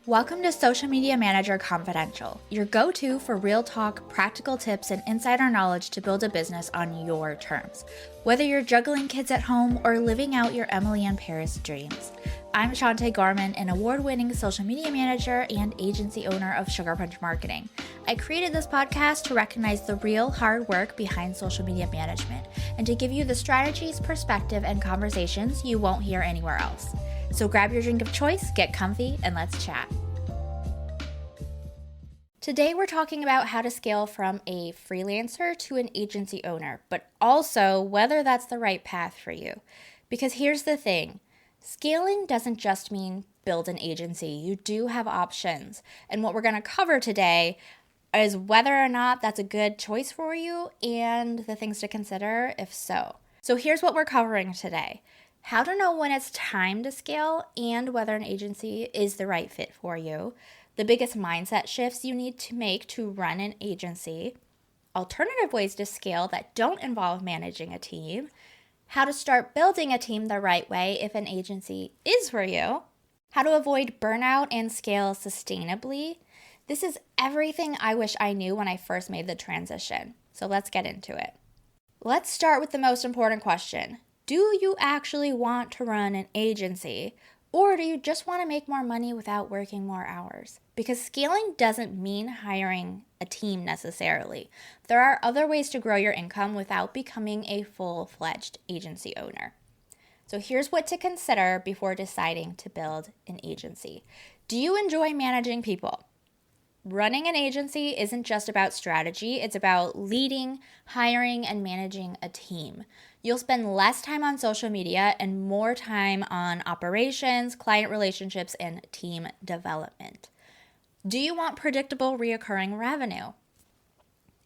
Welcome to Social Media Manager Confidential, your go-to for real talk, practical tips, and insider knowledge to build a business on your terms. Whether you're juggling kids at home or living out your Emily in Paris dreams. I'm Shantae Garman, an award-winning social media manager and agency owner of Sugar Punch Marketing. I created this podcast to recognize the real hard work behind social media management and to give you the strategies, perspective, and conversations you won't hear anywhere else. So grab your drink of choice, get comfy, and let's chat. Today we're talking about how to scale from a freelancer to an agency owner, but also whether that's the right path for you. Because here's the thing, scaling doesn't just mean build an agency. You do have options. And what we're going to cover today is whether or not that's a good choice for you and the things to consider if so. So here's what we're covering today. How to know when it's time to scale and whether an agency is the right fit for you. The biggest mindset shifts you need to make to run an agency. Alternative ways to scale that don't involve managing a team. How to start building a team the right way if an agency is for you. How to avoid burnout and scale sustainably. This is everything I wish I knew when I first made the transition. So let's get into it. Let's start with the most important question. Do you actually want to run an agency, or do you just want to make more money without working more hours? Because scaling doesn't mean hiring a team necessarily. There are other ways to grow your income without becoming a full-fledged agency owner. So here's what to consider before deciding to build an agency. Do you enjoy managing people? Running an agency isn't just about strategy, it's about leading, hiring, and managing a team. You'll spend less time on social media and more time on operations, client relationships, and team development. Do you want predictable, recurring revenue?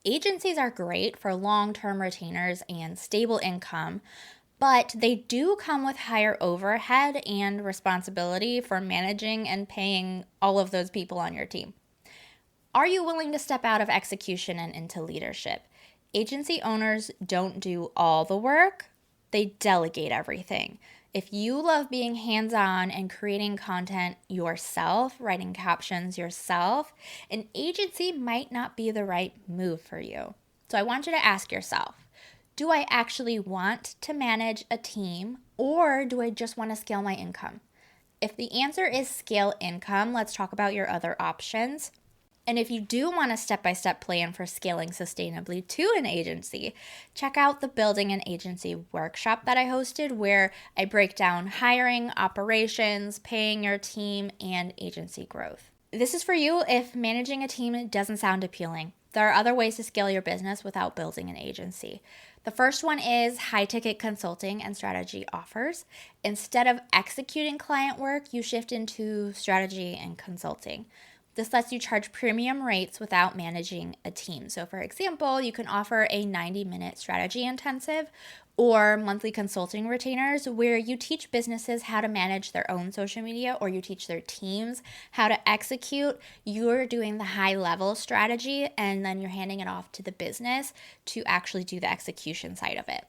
Agencies are great for long-term retainers and stable income, but they do come with higher overhead and responsibility for managing and paying all of those people on your team. Are you willing to step out of execution and into leadership? Agency owners don't do all the work, they delegate everything. If you love being hands-on and creating content yourself, writing captions yourself, an agency might not be the right move for you. So I want you to ask yourself, do I actually want to manage a team, or do I just want to scale my income? If the answer is scale income, let's talk about your other options. And if you do want a step-by-step plan for scaling sustainably to an agency, check out the Building an Agency workshop that I hosted where I break down hiring, operations, paying your team, and agency growth. This is for you if managing a team doesn't sound appealing. There are other ways to scale your business without building an agency. The first one is high-ticket consulting and strategy offers. Instead of executing client work, you shift into strategy and consulting. This lets you charge premium rates without managing a team. So for example, you can offer a 90-minute strategy intensive or monthly consulting retainers where you teach businesses how to manage their own social media, or you teach their teams how to execute. You're doing the high-level strategy and then you're handing it off to the business to actually do the execution side of it.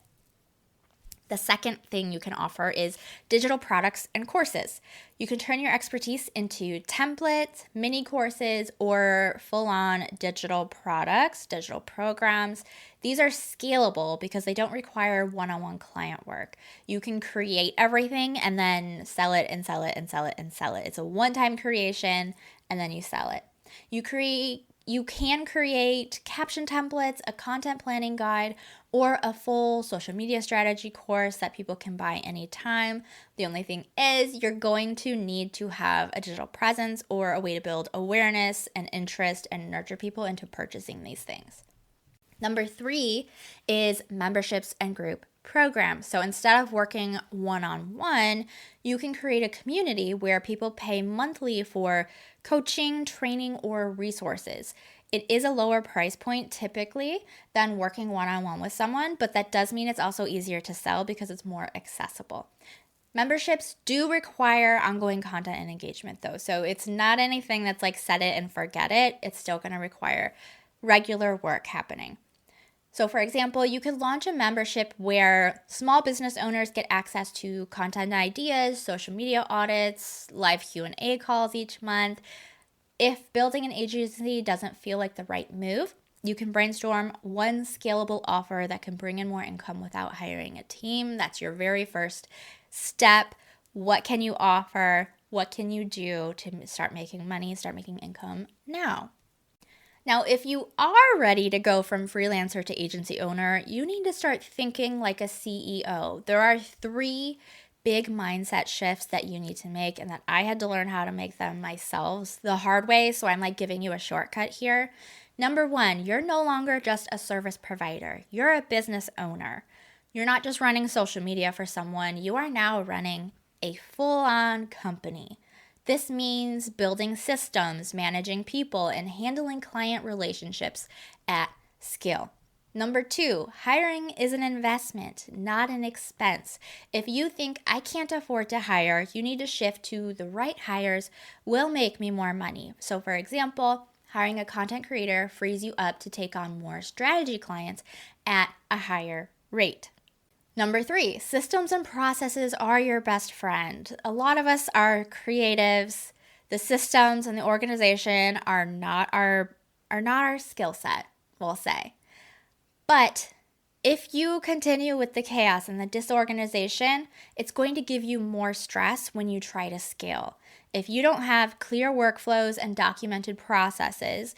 The second thing you can offer is digital products and courses. You can turn your expertise into templates, mini courses, or full-on digital products, digital programs. These are scalable because they don't require one-on-one client work. You can create everything and then sell it and sell it and sell it and sell it. It's a one-time creation and then you sell it. You can create caption templates, a content planning guide, or a full social media strategy course that people can buy anytime. The only thing is you're going to need to have a digital presence or a way to build awareness and interest and nurture people into purchasing these things. Number 3 is memberships and group programs. So instead of working one-on-one, you can create a community where people pay monthly for coaching, training, or resources. It is a lower price point typically than working one-on-one with someone, but that does mean it's also easier to sell because it's more accessible. Memberships do require ongoing content and engagement though, so it's not anything that's like set it and forget it. It's still going to require regular work happening. So for example, you could launch a membership where small business owners get access to content ideas, social media audits, live Q&A calls each month. If building an agency doesn't feel like the right move, you can brainstorm one scalable offer that can bring in more income without hiring a team. That's your very first step. What can you offer? What can you do to start making money, start making income now? Now, if you are ready to go from freelancer to agency owner, you need to start thinking like a CEO. There are 3 big mindset shifts that you need to make, and that I had to learn how to make them myself the hard way. So I'm like giving you a shortcut here. Number 1, you're no longer just a service provider. You're a business owner. You're not just running social media for someone. You are now running a full-on company. This means building systems, managing people, and handling client relationships at scale. Number 2, hiring is an investment, not an expense. If you think I can't afford to hire, you need to shift to the right hires will make me more money. So for example, hiring a content creator frees you up to take on more strategy clients at a higher rate. Number 3, systems and processes are your best friend. A lot of us are creatives. The systems and the organization are not our skill set, we'll say. But if you continue with the chaos and the disorganization, it's going to give you more stress when you try to scale. If you don't have clear workflows and documented processes,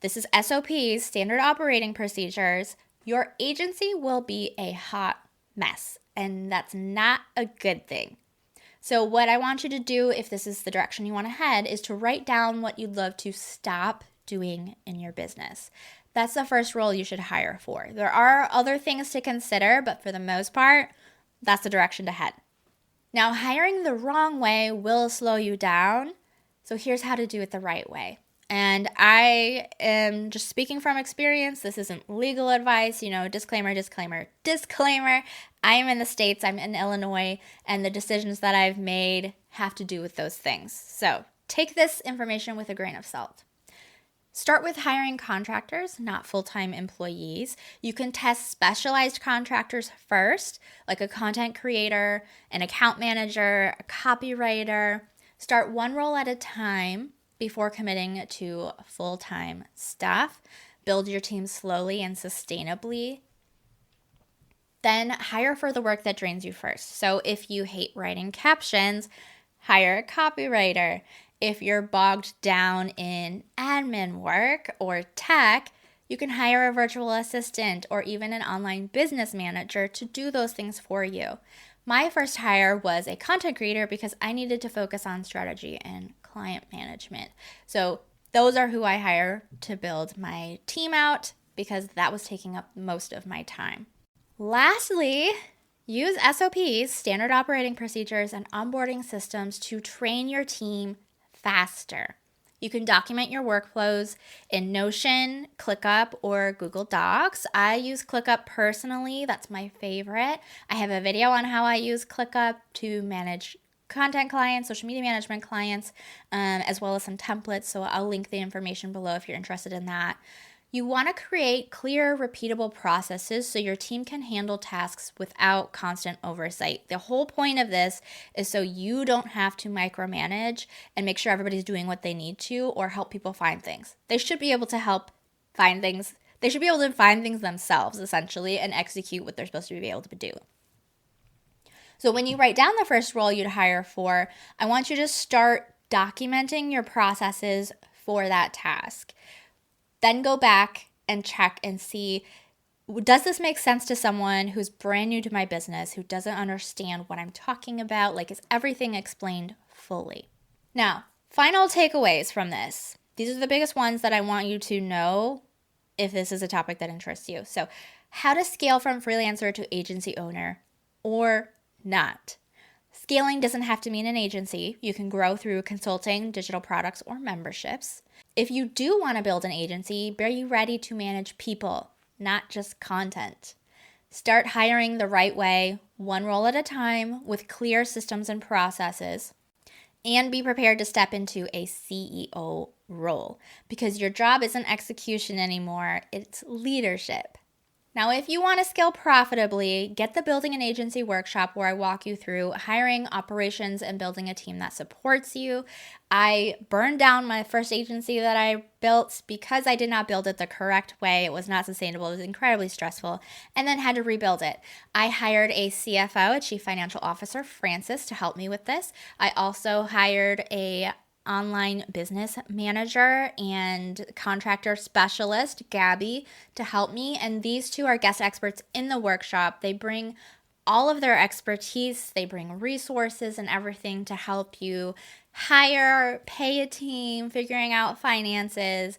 this is SOPs, standard operating procedures, your agency will be a hot mess, and that's not a good thing. So what I want you to do, if this is the direction you want to head, is to write down what you'd love to stop doing in your business. That's the first role you should hire for. There are other things to consider, but for the most part, that's the direction to head. Now, hiring the wrong way will slow you down, so here's how to do it the right way. And I am just speaking from experience. This isn't legal advice, disclaimer. I am in the States, I'm in Illinois, and the decisions that I've made have to do with those things. So take this information with a grain of salt. Start with hiring contractors, not full-time employees. You can test specialized contractors first, like a content creator, an account manager, a copywriter. Start one role at a time before committing to full-time staff. Build your team slowly and sustainably. Then hire for the work that drains you first. So if you hate writing captions, hire a copywriter. If you're bogged down in admin work or tech, you can hire a virtual assistant or even an online business manager to do those things for you. My first hire was a content creator because I needed to focus on strategy and client management. So those are who I hire to build my team out because that was taking up most of my time. Lastly, use SOPs, standard operating procedures, and onboarding systems to train your team faster. You can document your workflows in Notion, ClickUp, or Google Docs. I use ClickUp personally. That's my favorite. I have a video on how I use ClickUp to manage content clients, social media management clients, as well as some templates. So I'll link the information below if you're interested in that. You want to create clear, repeatable processes so your team can handle tasks without constant oversight. The whole point of this is so you don't have to micromanage and make sure everybody's doing what they need to or help people find things. They should be able to help find things. They should be able to find things themselves, essentially, and execute what they're supposed to be able to do. So when you write down the first role you'd hire for, I want you to start documenting your processes for that task. Then go back and check and see, does this make sense to someone who's brand new to my business, who doesn't understand what I'm talking about? Like, is everything explained fully? Now, final takeaways from this. These are the biggest ones that I want you to know if this is a topic that interests you. So, how to scale from freelancer to agency owner or not. Scaling doesn't have to mean an agency. You can grow through consulting, digital products, or memberships. If you do want to build an agency, be ready to manage people, not just content. Start hiring the right way, one role at a time, with clear systems and processes. And be prepared to step into a CEO role because your job isn't execution anymore, it's leadership. Now, if you want to scale profitably, get the Building an Agency workshop where I walk you through hiring, operations, and building a team that supports you. I burned down my first agency that I built because I did not build it the correct way. It was not sustainable. It was incredibly stressful, and then had to rebuild it. I hired a CFO, a Chief Financial Officer, Francis, to help me with this. I also hired a online business manager and contractor specialist, Gabby, to help me. And these two are guest experts in the workshop. They bring all of their expertise, they bring resources and everything to help you hire, pay a team, figuring out finances,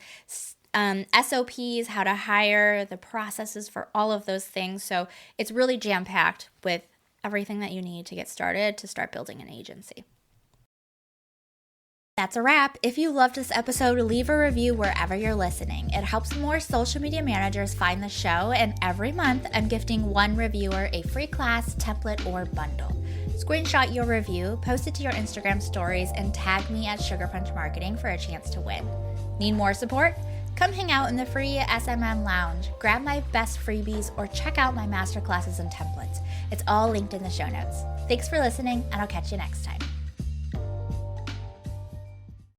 SOPs, how to hire, the processes for all of those things. So it's really jam-packed with everything that you need to get started to start building an agency. That's a wrap. If you loved this episode, leave a review wherever you're listening. It helps more social media managers find the show, and every month I'm gifting one reviewer a free class, template, or bundle. Screenshot your review, post it to your Instagram stories, and tag me at Sugar Punch Marketing for a chance to win. Need more support? Come hang out in the free SMM lounge, grab my best freebies, or check out my masterclasses and templates. It's all linked in the show notes. Thanks for listening, and I'll catch you next time.